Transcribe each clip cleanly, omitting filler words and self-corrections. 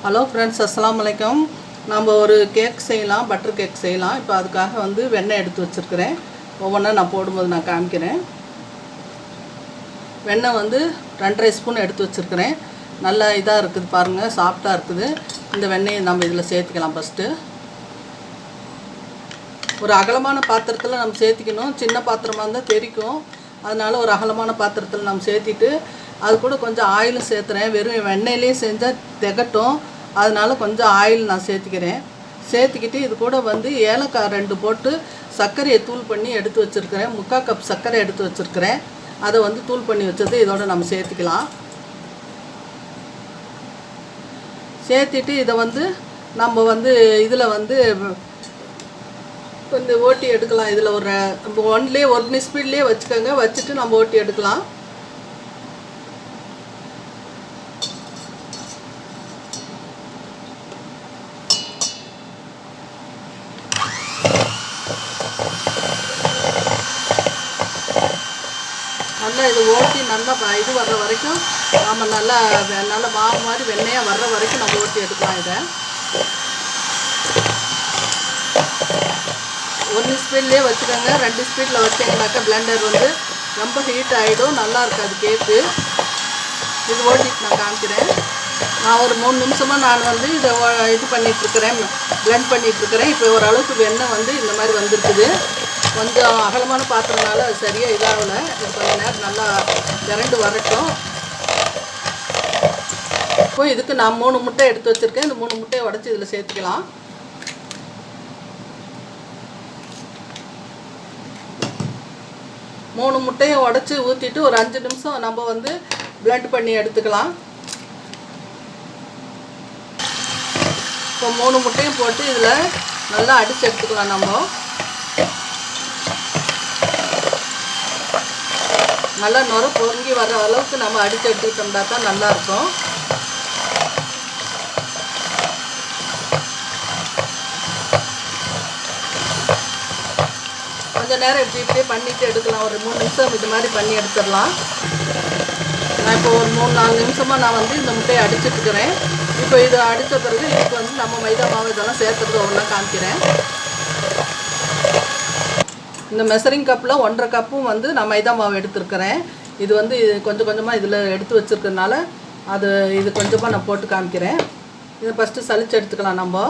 Hello friends, அஸ்ஸலாமு அலைக்கும். நம்ம ஒரு கேக் செய்யலாம், பட்டர் கேக் செய்யலாம். இப்போ அதுக்காக வந்து வெண்ணெய் எடுத்து வச்சுருக்கிறேன். ஒவ்வொன்றா நான் போடும்போது நான் காமிக்கிறேன். வெண்ணெய் வந்து 2.5 ஸ்பூன் எடுத்து வச்சுருக்கிறேன். நல்லா இதாக இருக்குது பாருங்கள், சாஃப்டாக இருக்குது. இந்த வெண்ணெயை நம்ம இதில் சேர்த்துக்கலாம். ஃபஸ்ட்டு ஒரு அகலமான பாத்திரத்தில் நம்ம சேர்த்திக்கணும். சின்ன பாத்திரமாக இருந்தால் தெரிக்கும். அதனால் ஒரு அகலமான பாத்திரத்தில் நம்ம சேர்த்திட்டு அது கூட கொஞ்சம் ஆயிலும் சேர்த்துறேன். வெறும் வெண்ணெயிலே செஞ்சால் திகட்டும். அதனால் கொஞ்சம் ஆயில் நான் சேர்த்திக்கிறேன். சேர்த்துக்கிட்டு இது கூட வந்து ஏலக்காய் 2 போட்டு சர்க்கரையை தூள் பண்ணி எடுத்து வச்சுருக்கிறேன். 3/4 கப் சர்க்கரை எடுத்து வச்சுருக்கிறேன். அதை வந்து தூள் பண்ணி வச்சது இதோட நம்ம சேர்த்துக்கலாம். சேர்த்திட்டு இதை வந்து நம்ம வந்து இதில் வந்து கொஞ்சம் ஓட்டி எடுக்கலாம். இதில் ஒரு 1 ஸ்பீட்லேயே வச்சுக்கோங்க. வச்சுட்டு நம்ம ஓட்டி எடுக்கலாம். நல்லா இது ஓட்டி நல்லா இது வர்ற வரைக்கும் நம்ம நல்லா மாவு மாதிரி வெண்ணெயாக வர்ற வரைக்கும் நம்ம ஓட்டி எடுக்கலாம். இதை 1 ஸ்பீட்லேயே வச்சுக்கோங்க. 2 ஸ்பீடில் வச்சிங்கனாக்கா பிளெண்டர் வந்து ரொம்ப ஹீட் ஆகிடும், நல்லா இருக்காது கேக்கு. இது ஓட்டிட்டு நான் காமிக்கிறேன். நான் ஒரு 3 நிமிஷமாக நான் வந்து இதை இது பண்ணிகிட்ருக்கிறேன், பிளெண்ட் பண்ணிகிட்ருக்கிறேன். இப்போ ஓரளவுக்கு வெண்ணெய் வந்து இந்த மாதிரி வந்துருக்குது. கொஞ்சம் அகலமான பாத்திரனால அது சரியாக இதாகலை. இது கொஞ்சம் நேரம் நல்லா திரண்டு வரட்டும். இப்போ இதுக்கு நான் 3 முட்டை எடுத்து வச்சுருக்கேன். இந்த 3 முட்டையை உடச்சி இதில் சேர்த்துக்கலாம். மூணு முட்டையை உடச்சி ஊற்றிட்டு ஒரு 5 நிமிஷம் நம்ம வந்து பிளெண்ட் பண்ணி எடுத்துக்கலாம். இப்போ 3 முட்டையும் போட்டு இதில் நல்லா அடித்து எடுத்துக்கலாம். நம்ம நல்லா நுர பொருங்கி வர அளவுக்கு நம்ம அடித்து எடுத்துக்கிட்டோம்னா தான் நல்லாயிருக்கும். கொஞ்சம் நேரம் இப்படியே பண்ணிவிட்டு எடுக்கலாம். ஒரு 3 நிமிஷம் இது மாதிரி பண்ணி எடுத்துடலாம். நான் இப்போ ஒரு 3-4 நிமிஷமாக நான் வந்து இந்த முட்டையை அடிச்சுட்டுருக்கிறேன். இப்போ இதை அடித்த பிறகு இதுக்கு வந்து நம்ம மைதா மாவு இதெல்லாம் சேர்த்துறது ஒன்றா காமிக்கிறேன். இந்த மெஷரிங் கப்பில் 1.5 கப்பும் வந்து நான் மைதா மாவு எடுத்துருக்கிறேன். இது வந்து கொஞ்சம் கொஞ்சமாக இதில் எடுத்து வச்சுருக்கறனால இது கொஞ்சமாக நான் போட்டு காமிக்கிறேன். இதை ஃபஸ்ட்டு சலிச்சு எடுத்துக்கலாம். நம்ம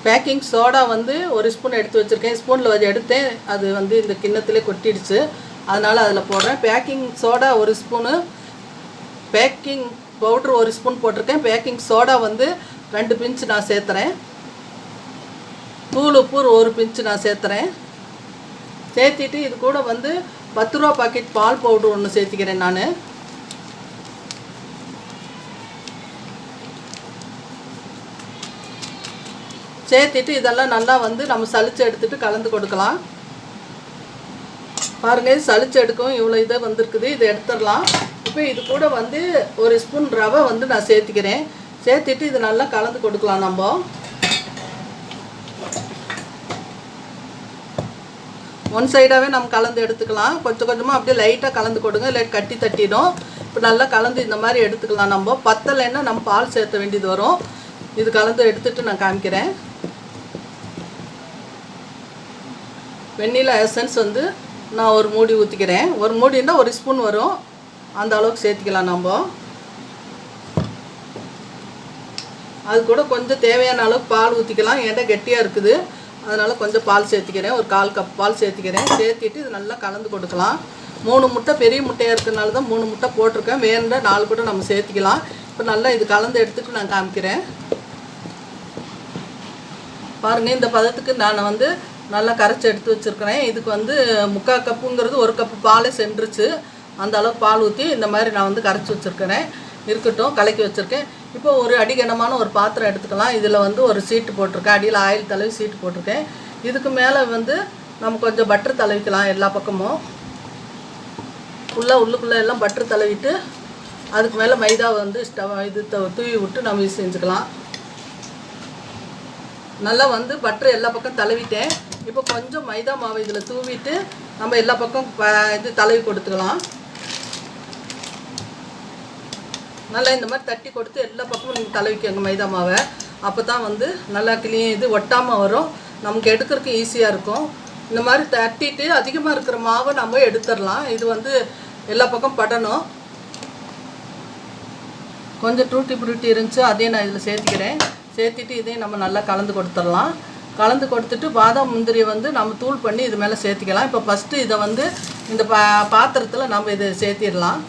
பேக்கிங் சோடா வந்து 1 ஸ்பூன் எடுத்து வச்சுருக்கேன். ஸ்பூனில் எடுத்தேன், அது வந்து இந்த கிண்ணத்திலே கொட்டிடுச்சு. அதனால் அதில் போடுறேன். Baking soda 1 spoon, baking powder 1 spoon போட்டிருக்கேன். பேக்கிங் சோடா வந்து 2 பிஞ்சு நான் சேர்த்துறேன். தூள் உப்பு 1 பிஞ்சு நான் சேர்த்துறேன். சேர்த்திட்டு இது கூட வந்து 10 ரூபா பாக்கெட் பால் பவுட்ரு 1 சேர்த்திக்கிறேன். நான் சேர்த்திட்டு இதெல்லாம் நல்லா வந்து நம்ம சலிச்சு எடுத்துகிட்டு கலந்து கொடுக்கலாம். பாருங்கள், சலிச்சு எடுக்கும் இவ்வளோ இதை வந்திருக்குது. இதை எடுத்துடலாம். இப்போ இது கூட வந்து 1 ஸ்பூன் ரவை வந்து நான் சேர்த்திக்கிறேன். சேர்த்திட்டு இது நல்லா கலந்து கொடுக்கலாம். நம்ம ஒன் சைடாகவே நம்ம கலந்து எடுத்துக்கலாம். கொஞ்சம் கொஞ்சமாக அப்படியே லைட்டாக கலந்து கொடுங்க, இல்லை கட்டி தட்டிடும். இப்போ நல்லா கலந்து இந்த மாதிரி எடுத்துக்கலாம். நம்ம பத்தலைன்னா நம்ம பால் சேர்த்த வேண்டியது வரும். இது கலந்து எடுத்துகிட்டு நான் காமிக்கிறேன். வெண்ணிலா எசன்ஸ் வந்து நான் ஒரு மூடி ஊற்றிக்கிறேன். ஒரு மூடின்னா 1 ஸ்பூன் வரும், அந்த அளவுக்கு சேர்த்துக்கலாம். நம்ம அது கூட கொஞ்சம் தேவையான அளவுக்கு பால் ஊற்றிக்கலாம். ஏன்னா கெட்டியாக இருக்குது, அதனால் கொஞ்சம் பால் சேர்த்துக்கிறேன். ஒரு 1/4 கப் பால் சேர்த்துக்கிறேன். சேர்த்திட்டு இது நல்லா கலந்து கொடுக்கலாம். 3 முட்டை பெரிய முட்டையாக இருக்கிறதுனால தான் 3 முட்டை போட்டிருக்கேன். வேணுன்னா 4 கூட நம்ம சேர்த்துக்கலாம். இப்போ நல்லா இது கலந்து எடுத்துகிட்டு நான் காமிக்கிறேன். பாருங்கள், இந்த பதத்துக்கு நான் வந்து நல்லா கரைச்சி எடுத்து வச்சுருக்கிறேன். இதுக்கு வந்து 3/4 கப்புங்கிறது 1 கப்பு பாலே சென்றுச்சு. அந்த அளவுக்கு பால் ஊற்றி இந்த மாதிரி நான் வந்து கரைச்சி வச்சுருக்கிறேன். இருக்கட்டும், கலக்கி வச்சுருக்கேன். இப்போ ஒரு அடிகனமான ஒரு பாத்திரம் எடுத்துக்கலாம். இதில் வந்து ஒரு சீட்டு போட்டிருக்கேன். அடியில் ஆயில் தடவி சீட்டு போட்டிருக்கேன். இதுக்கு மேலே வந்து நம்ம கொஞ்சம் பட்டர் தடவிக்கலாம். எல்லா பக்கமும் உள்ளுக்குள்ளே எல்லாம் பட்டர் தடவிட்டு அதுக்கு மேலே மைதா வந்து தூவி விட்டு நம்ம செஞ்சுக்கலாம். நல்லா வந்து பட்டர் எல்லா பக்கம் தடவிட்டேன். இப்போ கொஞ்சம் மைதா மாவு இதில் தூவிட்டு நம்ம எல்லா பக்கம் இது தடவி கொடுத்துக்கலாம். நல்லா இந்த மாதிரி தட்டி கொடுத்து எல்லா பக்கமும் நீங்கள் தடவிக்கோங்க மைதா மாவை. அப்போ தான் வந்து நல்லா இது ஒட்டாமல் வரும், நமக்கு எடுக்கிறதுக்கு ஈஸியாக இருக்கும். இந்த மாதிரி தட்டிட்டு அதிகமாக இருக்கிற மாவை நம்ம எடுத்துடலாம். இது வந்து எல்லா பக்கம் படணும். கொஞ்சம் டூட்டி புருட்டி இருந்துச்சு, அதையும் நான் இதில் சேர்த்துக்கிறேன். சேர்த்துட்டு இதையும் நம்ம நல்லா கலந்து கொடுத்துடலாம். கலந்து கொடுத்துட்டு பாதாம் முந்திரியை வந்து நம்ம தூள் பண்ணி இது மேலே சேர்த்திக்கலாம். இப்போ ஃபஸ்ட்டு இதை வந்து இந்த பாத்திரத்தில் நம்ம இதை சேர்த்திடலாம்.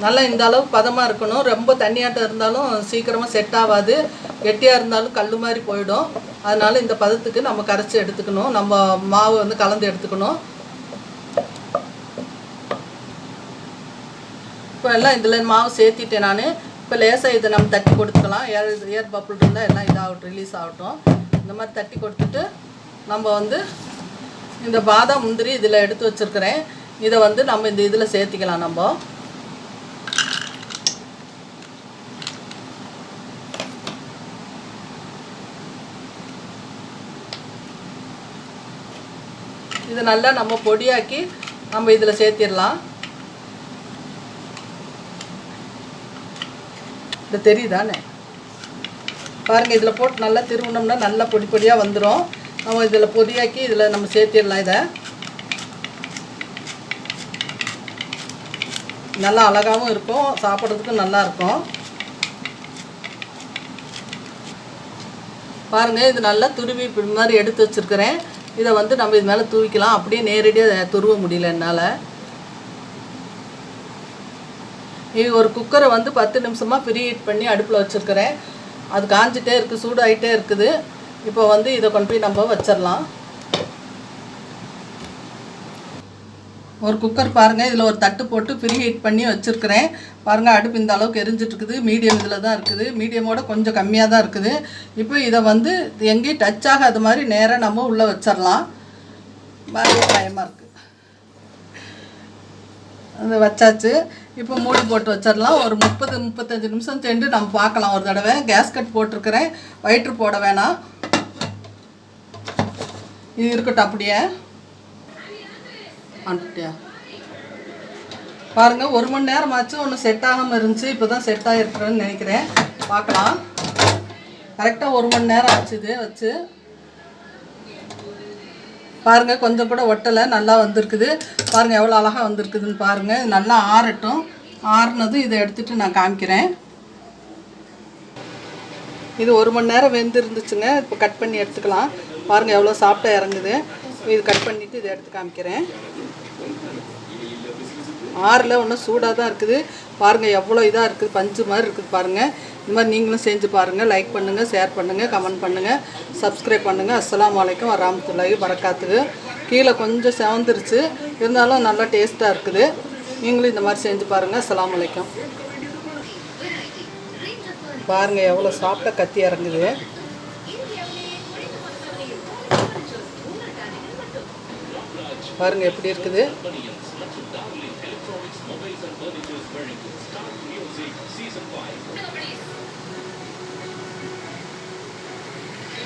நல்லா இந்த அளவு பதமாக இருக்கணும். ரொம்ப தண்ணியாட்டம் இருந்தாலும் சீக்கிரமாக செட் ஆகாது, கெட்டியாக இருந்தாலும் கல் மாதிரி போயிடும். அதனால் இந்த பதத்துக்கு நம்ம கரைச்சி எடுத்துக்கணும், நம்ம மாவு வந்து கலந்து எடுத்துக்கணும். இப்போ எல்லாம் இதில் மாவு சேர்த்திட்டேன் நான். இப்போ லேசாக இதை நம்ம தட்டி கொடுத்துக்கலாம். ஏர் பப்புள் இருந்தால் எல்லாம் இதாகட்டும், ரிலீஸ் ஆகட்டும். இந்த மாதிரி தட்டி கொடுத்துட்டு நம்ம வந்து இந்த பாதாம் முந்திரி இதில் எடுத்து வச்சுருக்கிறேன். இதை வந்து நம்ம இந்த இதில் சேர்த்திக்கலாம். நம்ம இது நல்லா நம்ம பொடியாக்கி நம்ம இதில் சேர்த்திடலாம். இது தெரியுதானே பாருங்கள், இதில் போட்டு நல்லா திருவினோம்னா நல்லா பொடி பொடியாக வந்துடும். நம்ம இதில் பொடியாக்கி இதில் நம்ம சேர்த்திடலாம். இதை நல்லா அழகாகவும் இருக்கும், சாப்பிட்றதுக்கும் நல்லாயிருக்கும். பாருங்கள், இது நல்லா துருவி இப்படி மாதிரி எடுத்து வச்சுருக்கிறேன். இதை வந்து நம்ம இது மேலே தூவிக்கலாம். அப்படியே நேரடியாக துருவ முடியல என்னால். இது ஒரு குக்கரை வந்து 10 நிமிஷமாக ப்ரீ ஹீட் பண்ணி அடுப்பில் வச்சுருக்கிறேன். அது காஞ்சிட்டே இருக்குது, சூடாகிட்டே இருக்குது. இப்போ வந்து இதை கொண்டு போய் நம்ம வச்சிடலாம். ஒரு குக்கர் பாருங்கள், இதில் ஒரு தட்டு போட்டு ப்ரீ ஹீட் பண்ணி வச்சுருக்கிறேன். பாருங்கள், அடுப்பு இந்த அளவுக்கு எரிஞ்சிட்ருக்குது. மீடியம் இதில் தான் இருக்குது, மீடியமோட கொஞ்சம் கம்மியாக தான் இருக்குது. இப்போ இதை வந்து எங்கேயும் டச் ஆகாத மாதிரி நேராக நம்ம உள்ளே வச்சிடலாம். பயமாக இருக்குது. அது வச்சாச்சு. இப்போ மூடி போட்டு வச்சிடலாம். ஒரு 30-35 நிமிஷம் சென்று நம்ம பார்க்கலாம் ஒரு தடவை. கேஸ்கட் போட்டிருக்கிறேன், வயிற்று போட வேணாம். இது இருக்கட்டும் அப்படியே. வந்துட்டியா பாருங்கள், 1 மணி நேரம் ஆச்சு, ஒன்றும் செட் ஆகாமல் இருந்துச்சு. இப்போ தான் செட் ஆகிருக்கிறேன்னு நினைக்கிறேன். பார்க்கலாம். கரெக்டாக 1 மணி நேரம் ஆச்சு இது வச்சு. பாருங்கள், கொஞ்சம் கூட ஒட்டலை, நல்லா வந்திருக்குது. பாருங்கள் எவ்வளோ அழகாக வந்திருக்குதுன்னு பாருங்கள். நல்லா ஆறட்டும். ஆறுனதும் இதை எடுத்துகிட்டு நான் காமிக்கிறேன். இது 1 மணி நேரம் வெந்திருந்துச்சுங்க. இப்போ கட் பண்ணி எடுத்துக்கலாம். பாருங்கள் எவ்வளோ சாஃப்டாக இறங்குது. இது கட் பண்ணிவிட்டு இதை எடுத்து காமிக்கிறேன். ஆறில் ஒன்றும் சூடாக தான் இருக்குது. பாருங்கள் எவ்வளோ இதாக இருக்குது, பஞ்சு மாதிரி இருக்குது பாருங்கள். இந்த மாதிரி நீங்களும் செஞ்சு பாருங்கள். லைக் பண்ணுங்கள், ஷேர் பண்ணுங்கள், கமெண்ட் பண்ணுங்கள், சப்ஸ்கிரைப் பண்ணுங்கள். அஸ்ஸலாமு அலைக்கும் வரஹ்மத்துல்லாஹி வரகாத்துஹு. கீழே கொஞ்சம் செவந்துருச்சு, இருந்தாலும் நல்லா டேஸ்ட்டாக இருக்குது. நீங்களும் இந்த மாதிரி செஞ்சு பாருங்கள். அஸ்ஸலாமு அலைக்கும். பாருங்கள் எவ்வளோ சாஃப்டாக கத்தி இறங்குது. பாருங்கள் எப்படி இருக்குது. Season 5.